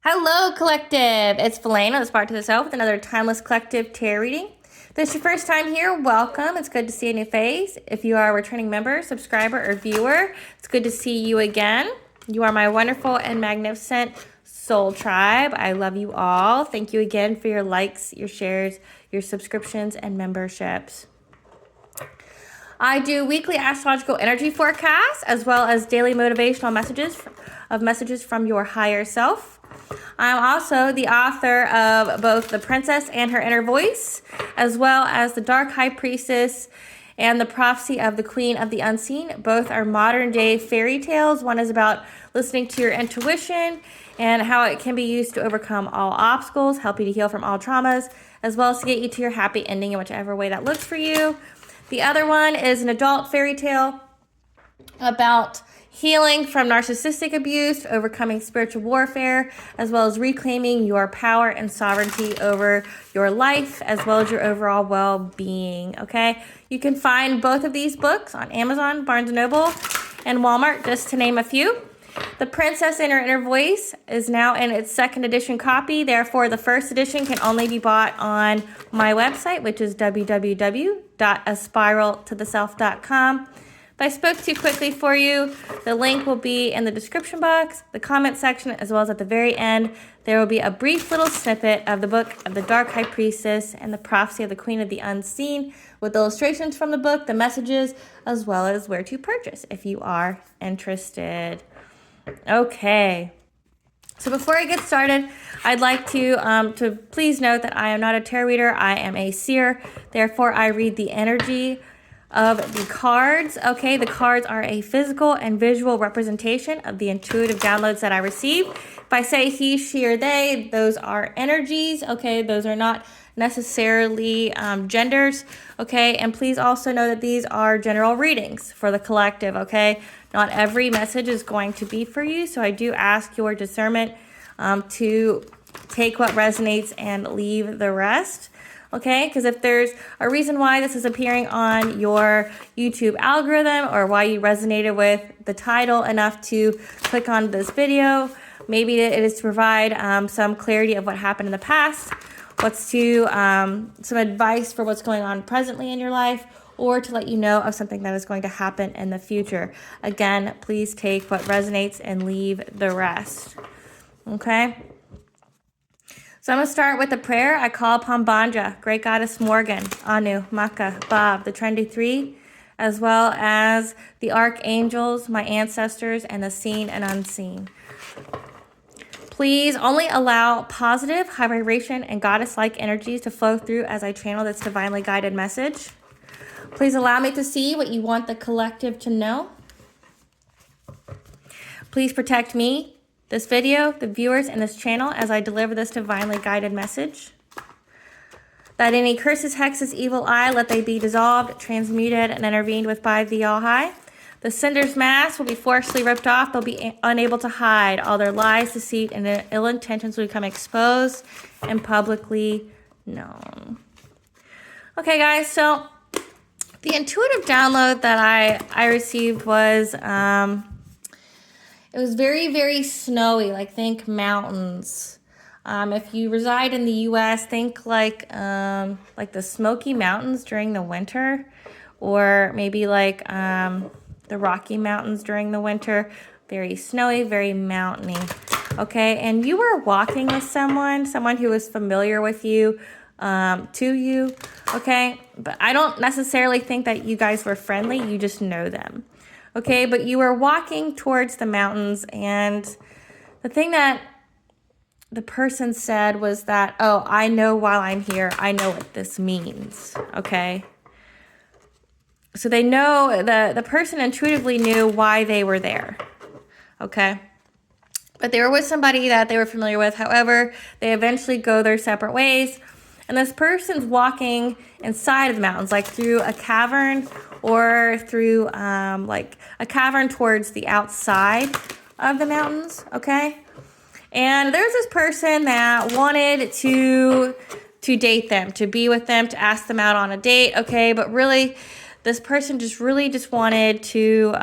Hello, Collective. It's Felena, the Spark to the Self, with another Timeless Collective Tarot reading. If this is your first time here, welcome. It's good to see a new face. If you are a returning member, subscriber, or viewer, it's good to see you again. You are my wonderful and magnificent soul tribe. I love you all. Thank you again for your likes, your shares, your subscriptions, and memberships. I do weekly astrological energy forecasts as well as daily motivational messages from your higher self. I'm also the author of both The Princess and Her Inner Voice, as well as The Dark High Priestess and The Prophecy of the Queen of the Unseen. Both are modern day fairy tales. One is about listening to your intuition and how it can be used to overcome all obstacles, help you to heal from all traumas, as well as to get you to your happy ending in whichever way that looks for you. The other one is an adult fairy tale about healing from narcissistic abuse, overcoming spiritual warfare, as well as reclaiming your power and sovereignty over your life, as well as your overall well-being, okay? You can find both of these books on Amazon, Barnes & Noble, and Walmart, just to name a few. The Princess and Her Inner Voice is now in its second edition copy. Therefore, the first edition can only be bought on my website, which is www.aspiraltotheself.com. If I spoke too quickly for you, the link will be in the description box, the comment section, as well as at the very end. There will be a brief little snippet of the book of The Dark High Priestess and The Prophecy of the Queen of the Unseen with illustrations from the book, the messages, as well as where to purchase if you are interested. Okay. So before I get started, I'd like to please note that I am not a tarot reader. I am a seer. Therefore, I read the energy of the cards. Okay, the cards are a physical and visual representation of the intuitive downloads that I receive. If I say he, she, or they, those are energies. Okay, those are not necessarily genders. Okay, and please also know that these are general readings for the collective. Okay, not every message is going to be for you, so I do ask your discernment to take what resonates and leave the rest. Okay, because if there's a reason why this is appearing on your YouTube algorithm or why you resonated with the title enough to click on this video, maybe it is to provide some clarity of what happened in the past, some advice for what's going on presently in your life, or to let you know of something that is going to happen in the future. Again, please take what resonates and leave the rest. Okay? So I'm going to start with a prayer. I call upon Banja, Great Goddess Morgan, Anu, Maka, Bob, the Trendy Three, as well as the archangels, my ancestors, and the seen and unseen. Please only allow positive, high vibration, and goddess-like energies to flow through as I channel this divinely guided message. Please allow me to see what you want the collective to know. Please protect me, this video, the viewers, and this channel as I deliver this divinely guided message. That any curses, hexes, evil eye, let they be dissolved, transmuted, and intervened with by the All High. The sender's mask will be forcefully ripped off. They'll be unable to hide. All their lies, deceit, and ill intentions will become exposed and publicly known. Okay, guys, so the intuitive download that I received was it was very, very snowy, like think mountains. If you reside in the U.S., think like the Smoky Mountains during the winter, or maybe like the Rocky Mountains during the winter. Very snowy, very mountainy. Okay, and you were walking with someone who was familiar with you, to you. Okay, but I don't necessarily think that you guys were friendly. You just know them. Okay, but you were walking towards the mountains, and the thing that the person said was that, oh, I know while I'm here, I know what this means, okay? So they know, the person intuitively knew why they were there, okay? But they were with somebody that they were familiar with. However, they eventually go their separate ways, and this person's walking inside of the mountains, like through a cavern or through like a cavern towards the outside of the mountains, okay? And there's this person that wanted to date them, to be with them, to ask them out on a date, okay? But really, this person just wanted to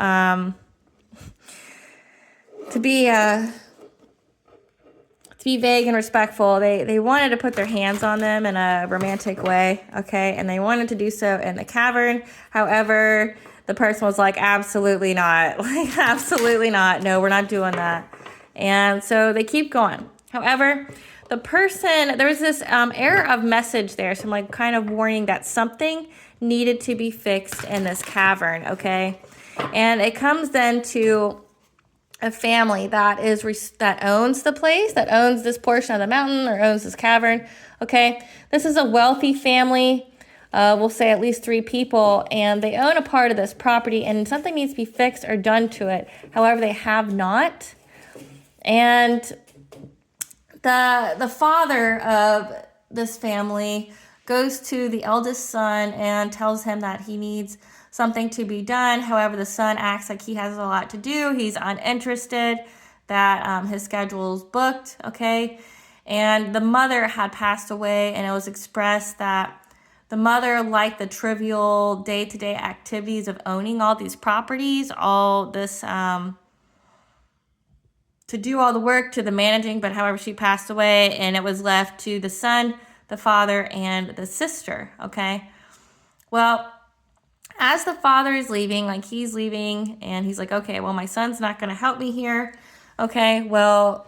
to be vague and respectful. They wanted to put their hands on them in a romantic way, okay? And they wanted to do so in the cavern. However, the person was like, absolutely not. Like, absolutely not. No, we're not doing that. And so they keep going. However, the person, there was this error of message there. Some like kind of warning that something needed to be fixed in this cavern, okay? And it comes then to a family that owns the place, that owns this portion of the mountain or owns this cavern, okay? This is a wealthy family. We'll say at least 3 people, and they own a part of this property, and something needs to be fixed or done to it. However, they have not. And the father of this family goes to the eldest son and tells him that he needs something to be done. However, the son acts like he has a lot to do. He's uninterested, that his schedule's booked, okay? And the mother had passed away, and it was expressed that the mother liked the trivial day-to-day activities of owning all these properties, all this, to do all the work, to the managing, but however, she passed away, and it was left to the son, the father, and the sister, okay? Well, as the father is leaving, like he's leaving, and he's like, okay, well, my son's not going to help me here. Okay, well,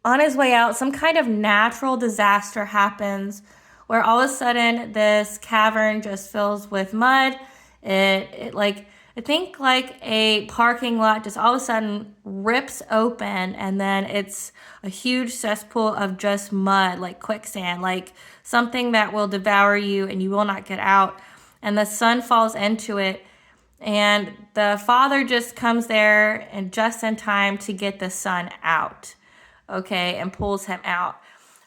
on his way out, some kind of natural disaster happens where all of a sudden this cavern just fills with mud. It like, I think like a parking lot just all of a sudden rips open, and then it's a huge cesspool of just mud, like quicksand, like something that will devour you and you will not get out. And the son falls into it, and the father just comes there and just in time to get the son out, okay, and pulls him out.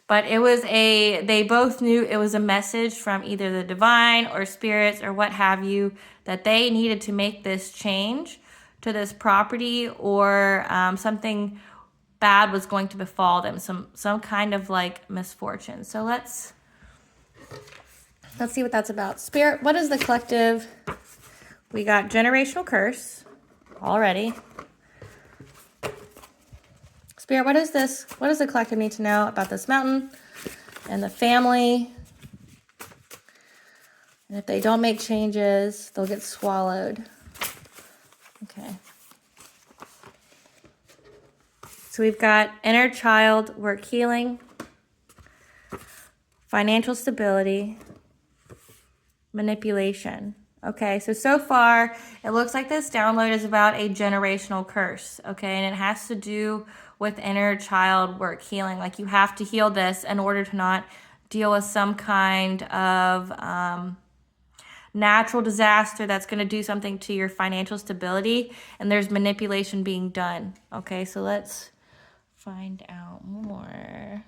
But they both knew it was a message from either the divine or spirits or what have you, that they needed to make this change to this property, or something bad was going to befall them, some kind of like misfortune. So let's see what that's about. Spirit, what is the collective? We got generational curse already. Spirit, what is this? What does the collective need to know about this mountain and the family? And if they don't make changes, they'll get swallowed. Okay. So we've got inner child work healing, financial stability, manipulation. Okay, so far it looks like this download is about a generational curse, okay, and it has to do with inner child work healing. Like, you have to heal this in order to not deal with some kind of natural disaster that's going to do something to your financial stability, and there's manipulation being done. Okay, so let's find out more.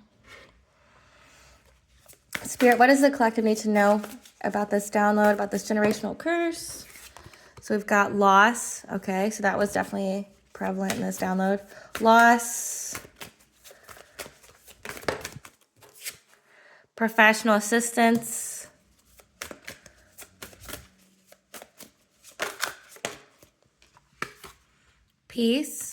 Spirit, what does the collective need to know about this download, about this generational curse? So we've got loss. Okay, so that was definitely prevalent in this download. Loss, professional assistance, peace,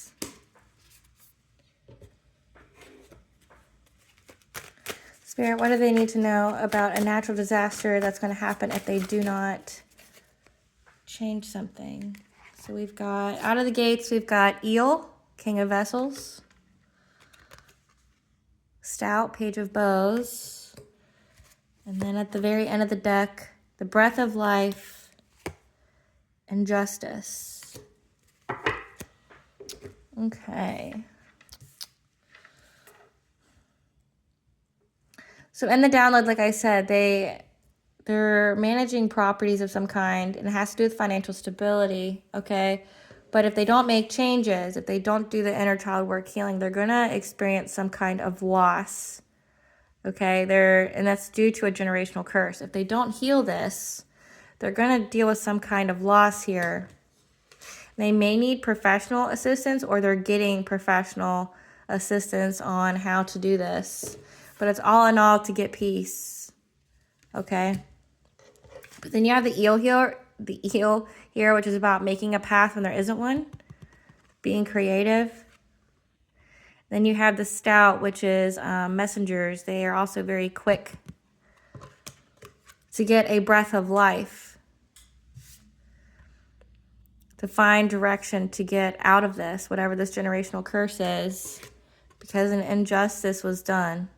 Spirit, what do they need to know about a natural disaster that's going to happen if they do not change something? So we've got, out of the gates, we've got Eel, King of Vessels, Stout, Page of Bows, and then at the very end of the deck, the Breath of Life and Justice. Okay. So in the download, like I said, they're managing properties of some kind, and it has to do with financial stability, okay? But if they don't make changes, if they don't do the inner child work healing, they're going to experience some kind of loss, okay? And that's due to a generational curse. If they don't heal this, they're going to deal with some kind of loss here. They may need professional assistance, or they're getting professional assistance on how to do this. But it's all in all to get peace, okay? But then you have the eel here, which is about making a path when there isn't one, being creative. Then you have the Stout, which is messengers. They are also very quick to get a breath of life, to find direction, to get out of this, whatever this generational curse is, because an injustice was done.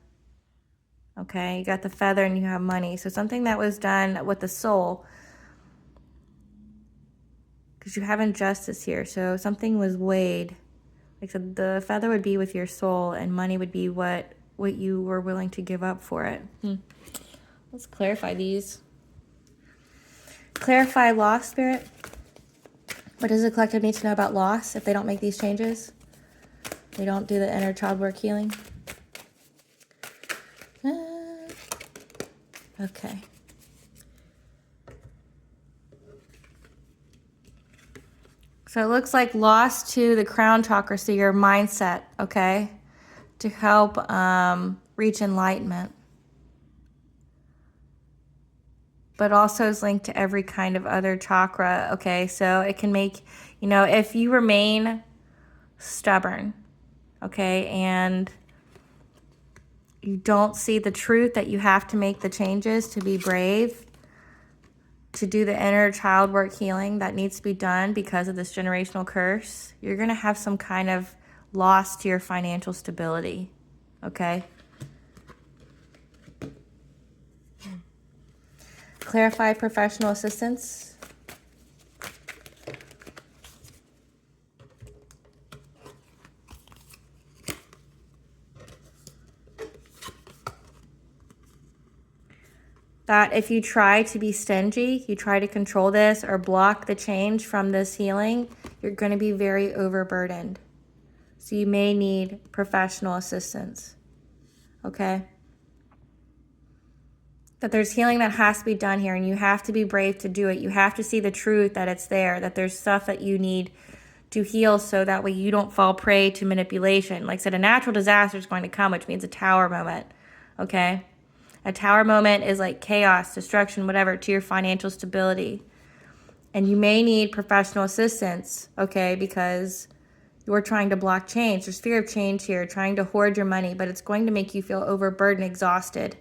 Okay, you got the Feather and you have money. So something that was done with the soul, because you have injustice here. So something was weighed. Like I said, the Feather would be with your soul and money would be what you were willing to give up for it. Let's clarify these. Clarify loss, Spirit. What does the collective need to know about loss if they don't make these changes? They don't do the inner child work healing. Okay. So it looks like loss to the crown chakra, so your mindset, okay, to help reach enlightenment. But also is linked to every kind of other chakra, okay? So it can make, you know, if you remain stubborn, okay, and you don't see the truth that you have to make the changes to be brave, to do the inner child work healing that needs to be done because of this generational curse, you're going to have some kind of loss to your financial stability, okay? Clarify professional assistance. That if you try to be stingy, you try to control this or block the change from this healing, you're going to be very overburdened. So you may need professional assistance, okay? That there's healing that has to be done here and you have to be brave to do it. You have to see the truth that it's there, that there's stuff that you need to heal so that way you don't fall prey to manipulation. Like I said, a natural disaster is going to come, which means a tower moment, okay? A tower moment is like chaos, destruction, whatever, to your financial stability. And you may need professional assistance, okay, because you're trying to block change. There's fear of change here, trying to hoard your money, but it's going to make you feel overburdened, exhausted.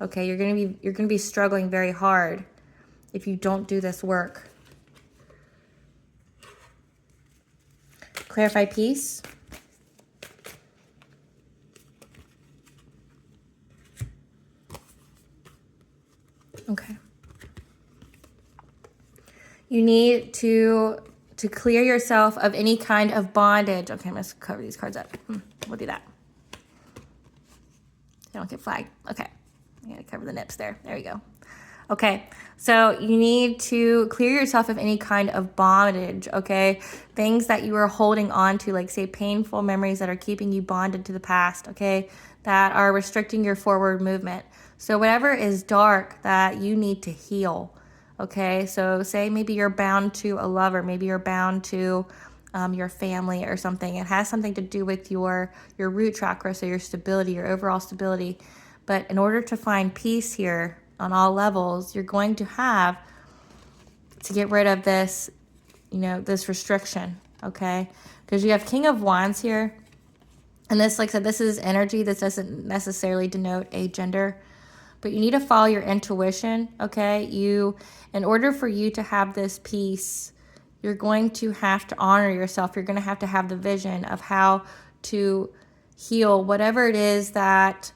Okay, you're going to be struggling very hard if you don't do this work. Clarify peace. Okay. You need to clear yourself of any kind of bondage. Okay, I'm going to cover these cards up. We'll do that. They don't get flagged. Okay. I got to cover the nips there. There we go. Okay, so you need to clear yourself of any kind of bondage, okay? Things that you are holding on to, like say painful memories that are keeping you bonded to the past, okay? That are restricting your forward movement. So whatever is dark that you need to heal, okay? So say maybe you're bound to a lover, maybe you're bound to your family or something. It has something to do with your root chakra, so your stability, your overall stability. But in order to find peace here on all levels, you're going to have to get rid of this, you know, this restriction, okay? Because you have King of Wands here. And this, like I said, this is energy. This doesn't necessarily denote a gender. But you need to follow your intuition, okay? In order for you to have this peace, you're going to have to honor yourself. You're going to have the vision of how to heal whatever it is that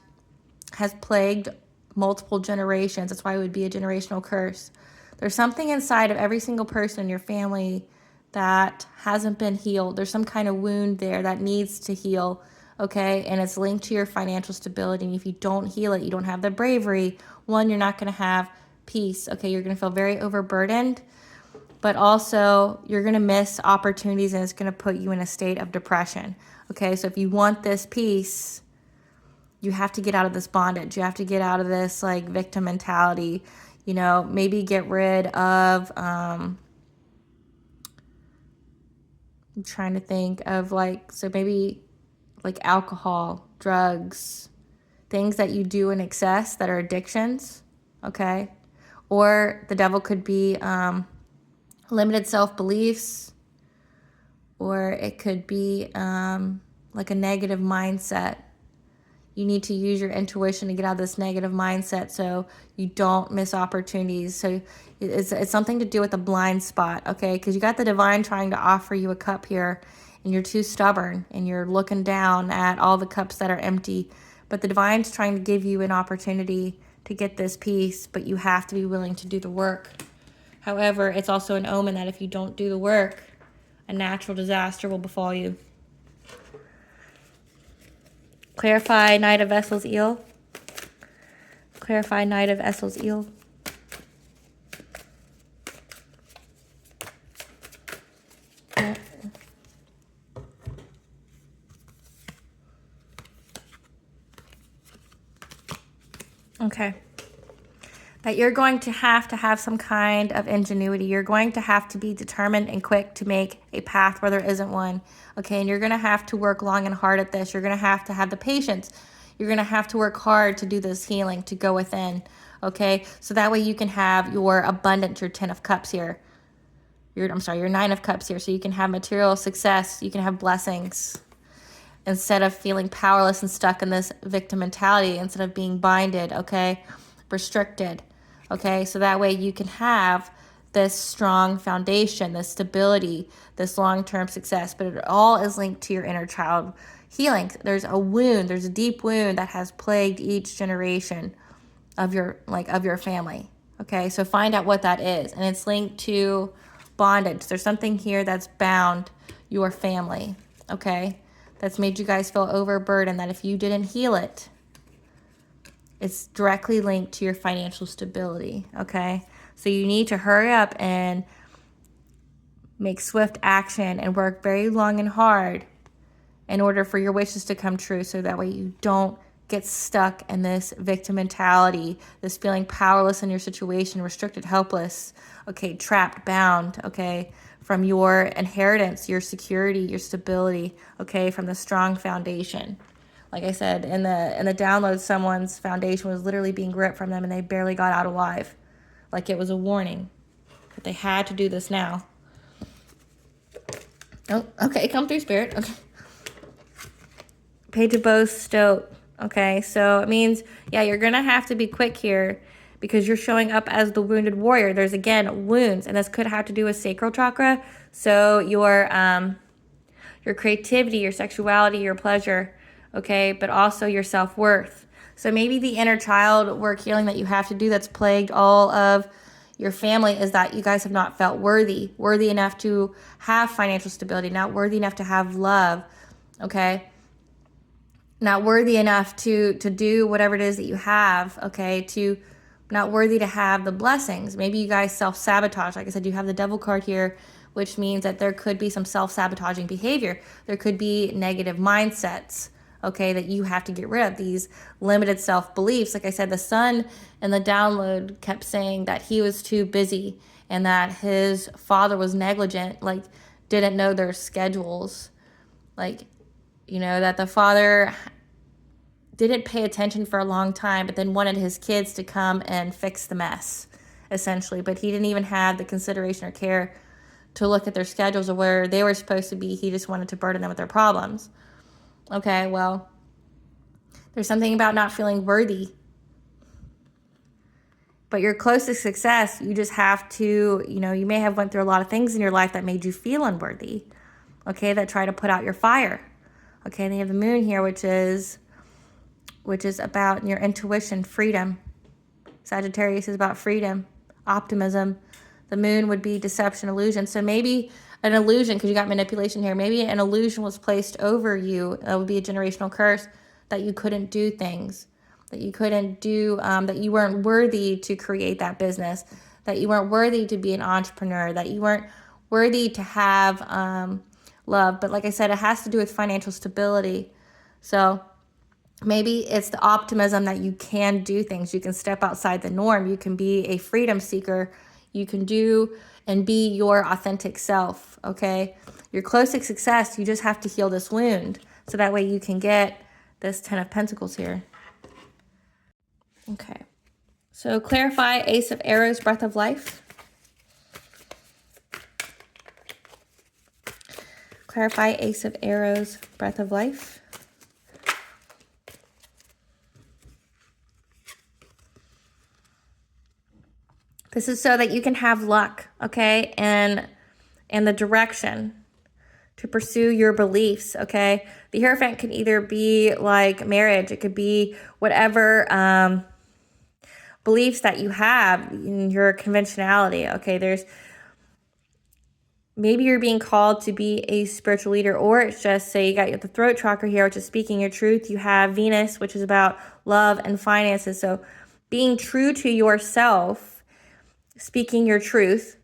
has plagued multiple generations. That's why it would be a generational curse. There's something inside of every single person in your family that hasn't been healed. There's some kind of wound there that needs to heal, okay? And it's linked to your financial stability. And if you don't heal it, you don't have the bravery. One, you're not going to have peace, okay? You're going to feel very overburdened, but also you're going to miss opportunities and it's going to put you in a state of depression, okay? So if you want this peace, you have to get out of this bondage. You have to get out of this like victim mentality, you know, maybe get rid of, I'm trying to think of like, so maybe like alcohol, drugs, things that you do in excess that are addictions, okay? Or the devil could be limited self-beliefs, or it could be like a negative mindset. You need to use your intuition to get out of this negative mindset so you don't miss opportunities. So it's something to do with a blind spot, okay? Because you got the divine trying to offer you a cup here, and you're too stubborn, and you're looking down at all the cups that are empty. But the divine's trying to give you an opportunity to get this peace, but you have to be willing to do the work. However, it's also an omen that if you don't do the work, a natural disaster will befall you. Clarify Knight of Vessels, Eel. Clarify Knight of Vessels, Eel. Okay. That you're going to have some kind of ingenuity. You're going to have to be determined and quick to make a path where there isn't one. Okay, and you're going to have to work long and hard at this. You're going to have the patience. You're going to have to work hard to do this healing, to go within. Okay, so that way you can have your abundance, your 10 of cups here. Your 9 of cups here. So you can have material success. You can have blessings. Instead of feeling powerless and stuck in this victim mentality, instead of being binded, okay, restricted, okay, so that way you can have this strong foundation, this stability, this long-term success. But it all is linked to your inner child healing. There's a wound, there's a deep wound that has plagued each generation of your family, okay? So find out what that is, and it's linked to bondage. There's something here that's bound your family, okay? That's made you guys feel overburdened, that if you didn't heal it, it's directly linked to your financial stability, okay? So you need to hurry up and make swift action and work very long and hard in order for your wishes to come true, so that way you don't get stuck in this victim mentality, this feeling powerless in your situation, restricted, helpless, okay, trapped, bound, okay, from your inheritance, your security, your stability, okay, from the strong foundation. Like I said, in the download, someone's foundation was literally being ripped from them and they barely got out alive. Like it was a warning. But they had to do this now. Oh, okay, come through, Spirit. Okay. Page of Bows, Stoat. Okay, so it means, yeah, you're going to have to be quick here because you're showing up as the wounded warrior. There's, again, wounds, and this could have to do with sacral chakra. So your creativity, your sexuality, your pleasure, okay, but also your self-worth. So maybe the inner child work healing that you have to do that's plagued all of your family is that you guys have not felt worthy enough to have financial stability, not worthy enough to have love, okay? Not worthy enough to do whatever it is that you have, okay? Not worthy to have the blessings. Maybe you guys self-sabotage. Like I said, you have the Devil card here, which means that there could be some self-sabotaging behavior. There could be negative mindsets, okay, that you have to get rid of. These limited self-beliefs. Like I said, the Sun in the download kept saying that he was too busy and that his father was negligent, like didn't know their schedules. Like, you know, that the father didn't pay attention for a long time, but then wanted his kids to come and fix the mess, essentially. But he didn't even have the consideration or care to look at their schedules or where they were supposed to be. He just wanted to burden them with their problems. Okay, well, there's something about not feeling worthy. But your closest success, you just have to, you know, you may have went through a lot of things in your life that made you feel unworthy, okay, that try to put out your fire. Okay, and you have the Moon here, which is about your intuition, freedom. Sagittarius is about freedom, optimism. The Moon would be deception, illusion. So maybe an illusion, because you got manipulation here, maybe an illusion was placed over you. That would be a generational curse, that you couldn't do things, that you couldn't do, that you weren't worthy to create that business, that you weren't worthy to be an entrepreneur, that you weren't worthy to have love. But like I said, it has to do with financial stability. So maybe it's the optimism that you can do things. You can step outside the norm. You can be a freedom seeker. You can do and be your authentic self, okay? Your closest success, you just have to heal this wound. So that way you can get this 10 of Pentacles here. Okay. So clarify Ace of Arrows, Breath of Life. Clarify Ace of Arrows, breath of life. This is so that you can have luck, okay? And the direction to pursue your beliefs, okay? The Hierophant could either be like marriage. It could be whatever beliefs that you have in your conventionality, okay? Maybe you're being called to be a spiritual leader, or it's just, say you got the throat chakra here, which is speaking your truth. You have Venus, which is about love and finances. So being true to yourself, speaking your truth,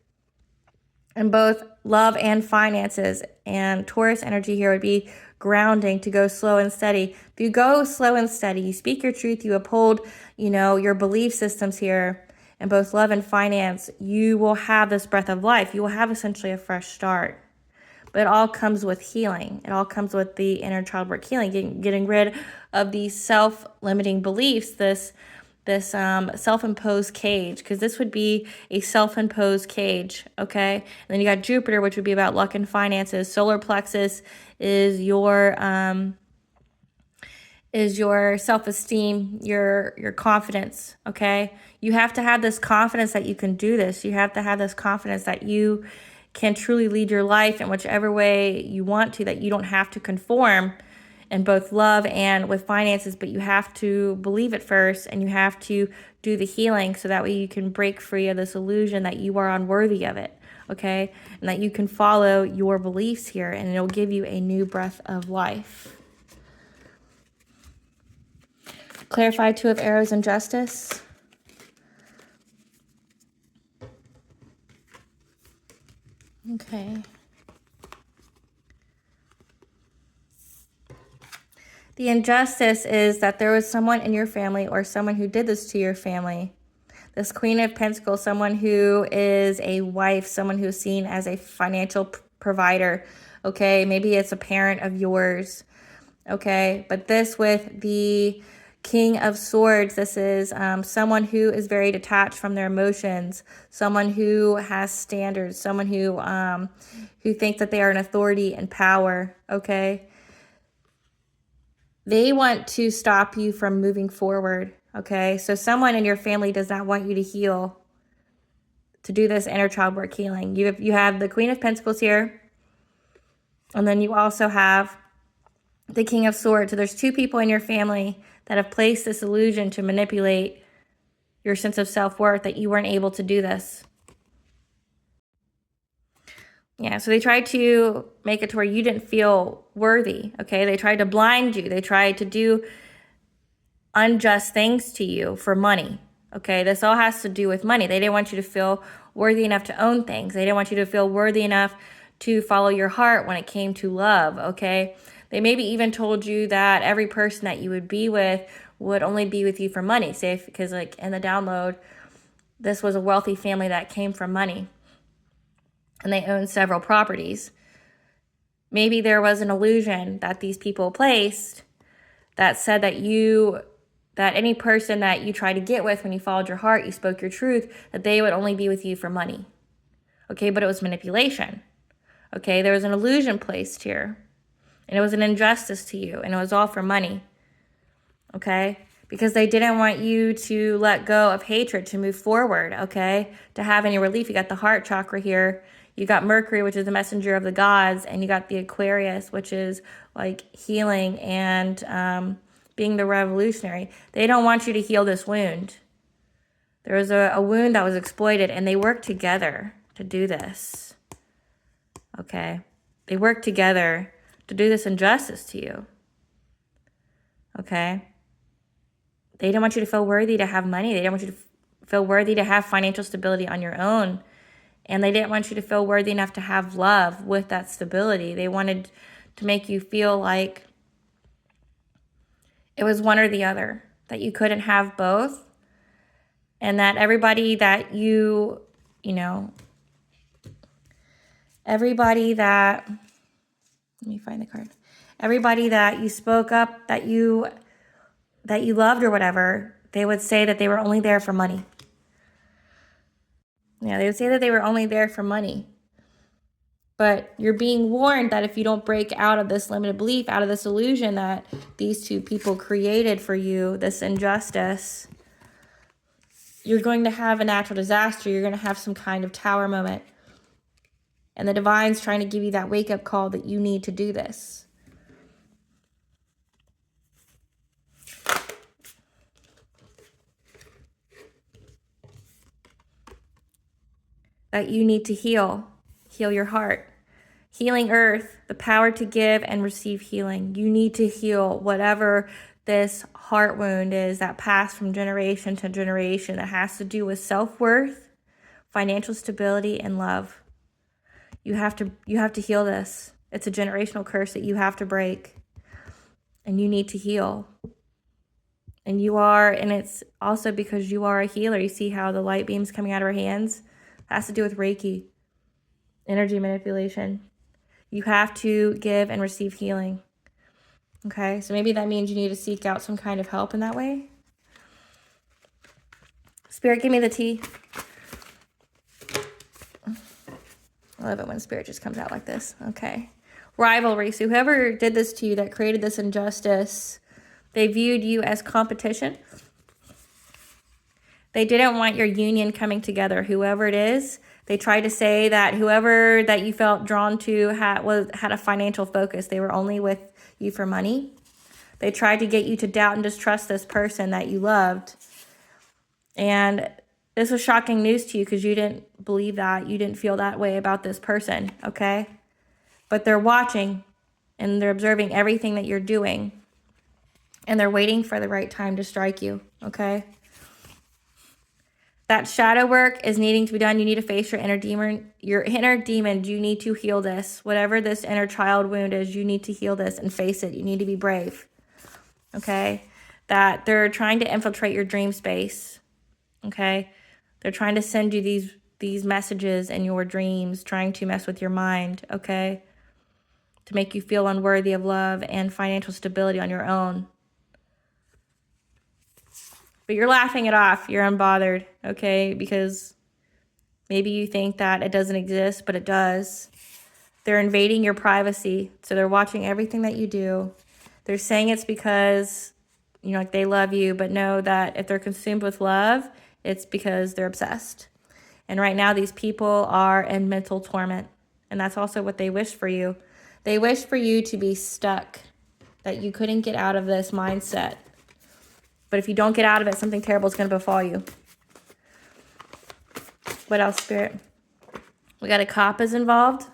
and both love and finances. And Taurus energy here would be grounding, to go slow and steady. If you go slow and steady, you speak your truth, you uphold, your belief systems here, and both love and finance, you will have this breath of life. You will have essentially a fresh start. But it all comes with healing. It all comes with the inner child work healing, getting rid of these self-limiting beliefs, this self-imposed cage, because this would be a self-imposed cage, okay? And then you got Jupiter, which would be about luck and finances. Solar plexus is your self-esteem, your confidence, okay? You have to have this confidence that you can do this. You have to have this confidence that you can truly lead your life in whichever way you want to, that you don't have to conform in both love and with finances, but you have to believe it first, and you have to do the healing so that way you can break free of this illusion that you are unworthy of it, okay? And that you can follow your beliefs here, and it'll give you a new breath of life. Clarify Two of Arrows and Justice. Okay. The injustice is that there was someone in your family, or someone who did this to your family. This Queen of Pentacles, someone who is a wife, someone who is seen as a financial provider, okay? Maybe it's a parent of yours, okay? But this with the King of Swords, this is someone who is very detached from their emotions, someone who has standards, someone who thinks that they are an authority and power, okay? They want to stop you from moving forward, okay? So someone in your family does not want you to heal, to do this inner child work healing. You have the Queen of Pentacles here, and then you also have the King of Swords. So there's two people in your family that have placed this illusion to manipulate your sense of self-worth, that you weren't able to do this. Yeah, so they tried to make it to where you didn't feel worthy, okay? They tried to blind you. They tried to do unjust things to you for money, okay? This all has to do with money. They didn't want you to feel worthy enough to own things. They didn't want you to feel worthy enough to follow your heart when it came to love, okay? They maybe even told you that every person that you would be with would only be with you for money, say, because like in the download, this was a wealthy family that came from money, and they owned several properties. Maybe there was an illusion that these people placed that said that any person that you tried to get with, when you followed your heart, you spoke your truth, that they would only be with you for money. Okay, but it was manipulation. Okay, there was an illusion placed here, and it was an injustice to you, and it was all for money. Okay, because they didn't want you to let go of hatred, to move forward, okay, to have any relief. You got the heart chakra here. You got Mercury, which is the messenger of the gods, and you got the Aquarius, which is like healing and being the revolutionary. They don't want you to heal this wound. There was a wound that was exploited, and they worked together to do this. Okay, they worked together to do this injustice to you. Okay, they didn't want you to feel worthy to have money. They didn't want you to feel worthy to have financial stability on your own. And they didn't want you to feel worthy enough to have love with that stability. They wanted to make you feel like it was one or the other, that you couldn't have both, and that everybody that let me find the card. Everybody that you spoke up, that you loved or whatever, they would say that they were only there for money. Yeah, they would say that they were only there for money. But you're being warned that if you don't break out of this limited belief, out of this illusion that these two people created for you, this injustice, you're going to have a natural disaster. You're going to have some kind of tower moment. And the divine's trying to give you that wake-up call that you need to do this. That you need to heal your heart. Healing earth, the power to give and receive healing. You need to heal whatever this heart wound is that passed from generation to generation that has to do with self-worth, financial stability, and love. You have to heal this. It's a generational curse that you have to break. And you need to heal. And it's also because you are a healer. You see how the light beams coming out of her hands? It has to do with Reiki, energy manipulation. You have to give and receive healing. Okay, so maybe that means you need to seek out some kind of help in that way. Spirit, give me the tea. I love it when Spirit just comes out like this. Okay. Rivalry. So whoever did this to you, that created this injustice, they viewed you as competition. They didn't want your union coming together, whoever it is. They tried to say that whoever that you felt drawn to had a financial focus. They were only with you for money. They tried to get you to doubt and distrust this person that you loved. And this was shocking news to you because you didn't believe that. You didn't feel that way about this person, okay? But they're watching and they're observing everything that you're doing. And they're waiting for the right time to strike you, okay? That shadow work is needing to be done. You need to face your inner demon. Your inner demon, you need to heal this. Whatever this inner child wound is, you need to heal this and face it. You need to be brave, okay? That they're trying to infiltrate your dream space, okay? They're trying to send you these messages in your dreams, trying to mess with your mind, okay? To make you feel unworthy of love and financial stability on your own. But you're laughing it off. You're unbothered, okay? Because maybe you think that it doesn't exist, but it does. They're invading your privacy. So they're watching everything that you do. They're saying it's because, like they love you, but know that if they're consumed with love, it's because they're obsessed. And right now, these people are in mental torment. And that's also what they wish for you. They wish for you to be stuck, that you couldn't get out of this mindset. But if you don't get out of it, something terrible is going to befall you. What else, Spirit? We got a cop is involved.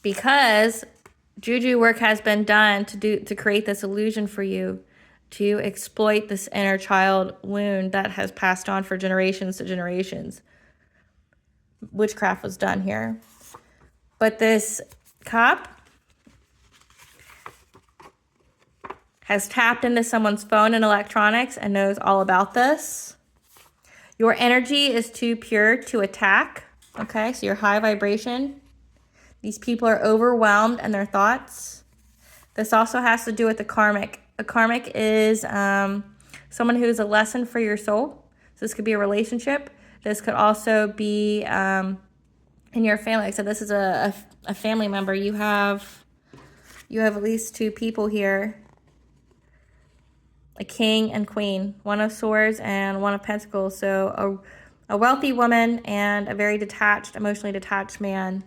Because juju work has been done to create this illusion for you, to exploit this inner child wound that has passed on for generations to generations. Witchcraft was done here. But this cop has tapped into someone's phone and electronics and knows all about this. Your energy is too pure to attack. Okay, so you're high vibration. These people are overwhelmed in their thoughts. This also has to do with the karmic. A karmic is someone who's a lesson for your soul. So this could be a relationship. This could also be in your family. So this is a family member. You have at least two people here. A king and queen. One of swords and one of pentacles. So a wealthy woman and a very detached, emotionally detached man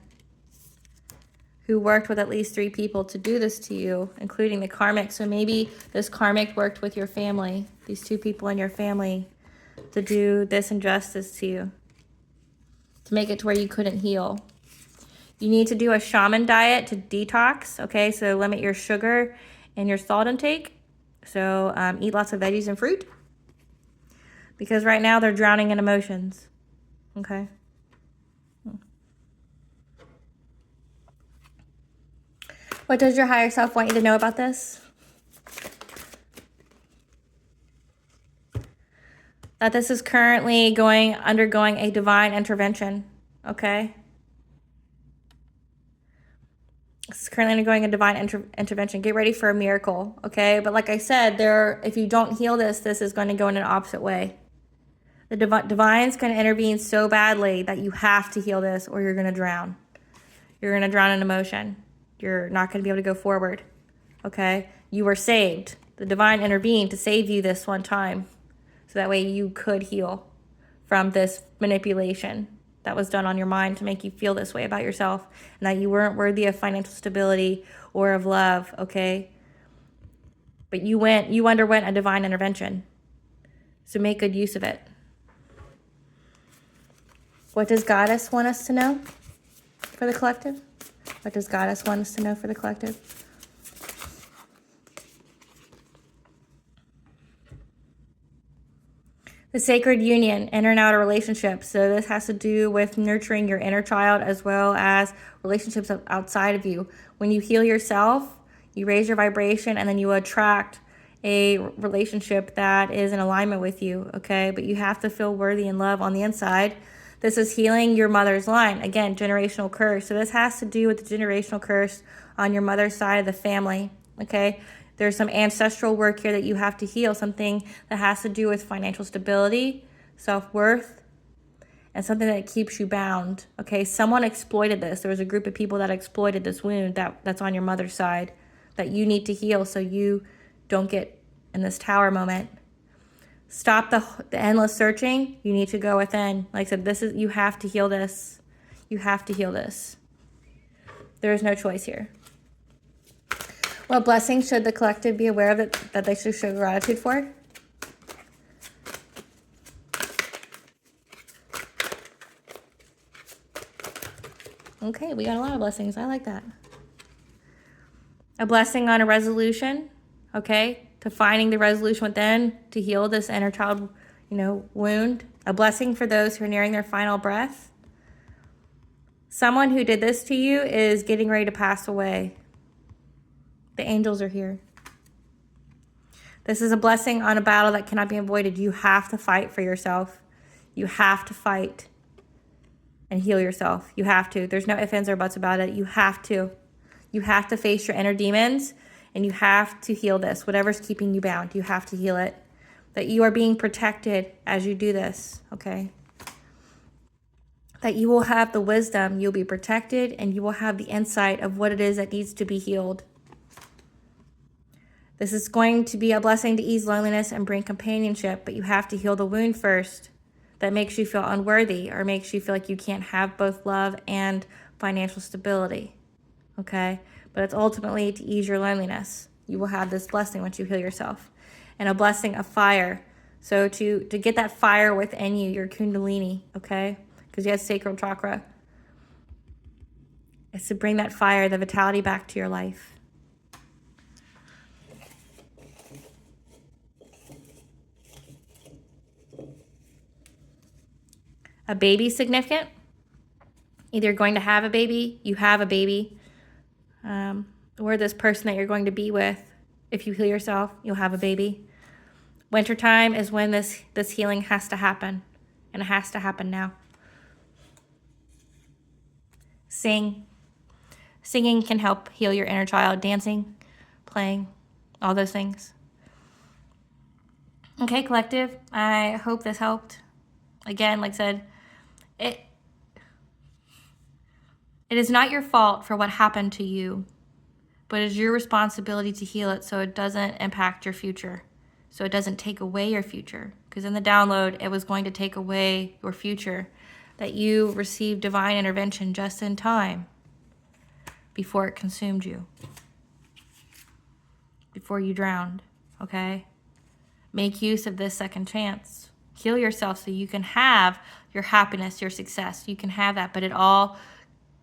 who worked with at least three people to do this to you, including the karmic. So maybe this karmic worked with your family, these two people in your family, to do this injustice to you, to make it to where you couldn't heal. You need to do a shaman diet to detox, okay? So limit your sugar and your salt intake. So eat lots of veggies and fruit. Because right now they're drowning in emotions, okay? What does your higher self want you to know about this? That this is currently undergoing a divine intervention, okay? It's currently undergoing a divine intervention. Get ready for a miracle, okay? But like I said, if you don't heal this, this is going to go in an opposite way. The divine's going to intervene so badly that you have to heal this or you're going to drown. You're going to drown in emotion. You're not going to be able to go forward, okay? You were saved. The divine intervened to save you this one time so that way you could heal from this manipulation that was done on your mind to make you feel this way about yourself and that you weren't worthy of financial stability or of love, okay? But you underwent a divine intervention. So make good use of it. What does Goddess want us to know for the collective? What does Goddess want us to know for the collective? The sacred union, inner and outer relationships. So this has to do with nurturing your inner child as well as relationships outside of you. When you heal yourself, you raise your vibration and then you attract a relationship that is in alignment with you, okay? But you have to feel worthy and love on the inside. This is healing your mother's line. Again, generational curse. So this has to do with the generational curse on your mother's side of the family, okay? There's some ancestral work here that you have to heal, something that has to do with financial stability, self-worth, and something that keeps you bound, okay? Someone exploited this. There was a group of people that exploited this wound that's on your mother's side that you need to heal so you don't get in this tower moment. Stop the endless searching. You need to go within. Like I said, you have to heal this. You have to heal this. There is no choice here. What blessings should the collective be aware of that they should show gratitude for? Okay, we got a lot of blessings. I like that. A blessing on a resolution, okay, to finding the resolution within to heal this inner child, wound. A blessing for those who are nearing their final breath. Someone who did this to you is getting ready to pass away. The angels are here. This is a blessing on a battle that cannot be avoided. You have to fight for yourself. You have to fight and heal yourself. You have to. There's no ifs, ands, or buts about it. You have to. You have to face your inner demons and you have to heal this. Whatever's keeping you bound, you have to heal it. That you are being protected as you do this, okay? That you will have the wisdom, you'll be protected, and you will have the insight of what it is that needs to be healed. This is going to be a blessing to ease loneliness and bring companionship, but you have to heal the wound first that makes you feel unworthy or makes you feel like you can't have both love and financial stability, okay? But it's ultimately to ease your loneliness. You will have this blessing once you heal yourself. And a blessing of fire. So to get that fire within you, your kundalini, okay? Because you have sacral chakra. It's to bring that fire, the vitality back to your life. A baby significant. Either you're going to have a baby, you have a baby, or this person that you're going to be with, if you heal yourself, you'll have a baby. Wintertime is when this healing has to happen, and it has to happen now. Sing. Singing can help heal your inner child. Dancing, playing, all those things. Okay, collective, I hope this helped. Again, like I said, it is not your fault for what happened to you, but it's your responsibility to heal it so it doesn't impact your future, so it doesn't take away your future. Because in the download, it was going to take away your future, that you received divine intervention just in time before it consumed you, before you drowned, okay? Make use of this second chance. Heal yourself so you can have your happiness, your success. You can have that, but it all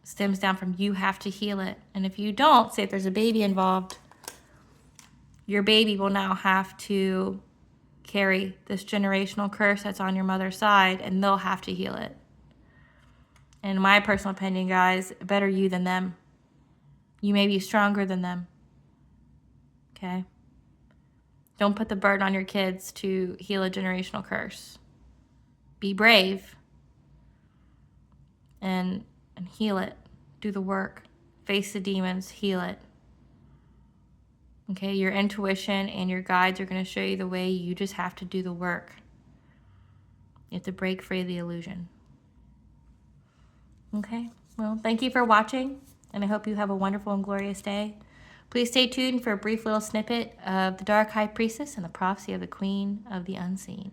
stems down from you have to heal it. And if you don't, say if there's a baby involved, your baby will now have to carry this generational curse that's on your mother's side, and they'll have to heal it. In my personal opinion, guys, better you than them. You may be stronger than them, okay? Don't put the burden on your kids to heal a generational curse. Be brave and heal it. Do the work. face the demons, heal it. Okay, your intuition and your guides are going to show you the way. You just have to do the work. You have to break free of the illusion. Okay, well, thank you for watching, and I hope you have a wonderful and glorious day. Please stay tuned for a brief little snippet of the Dark High Priestess and the prophecy of the Queen of the Unseen.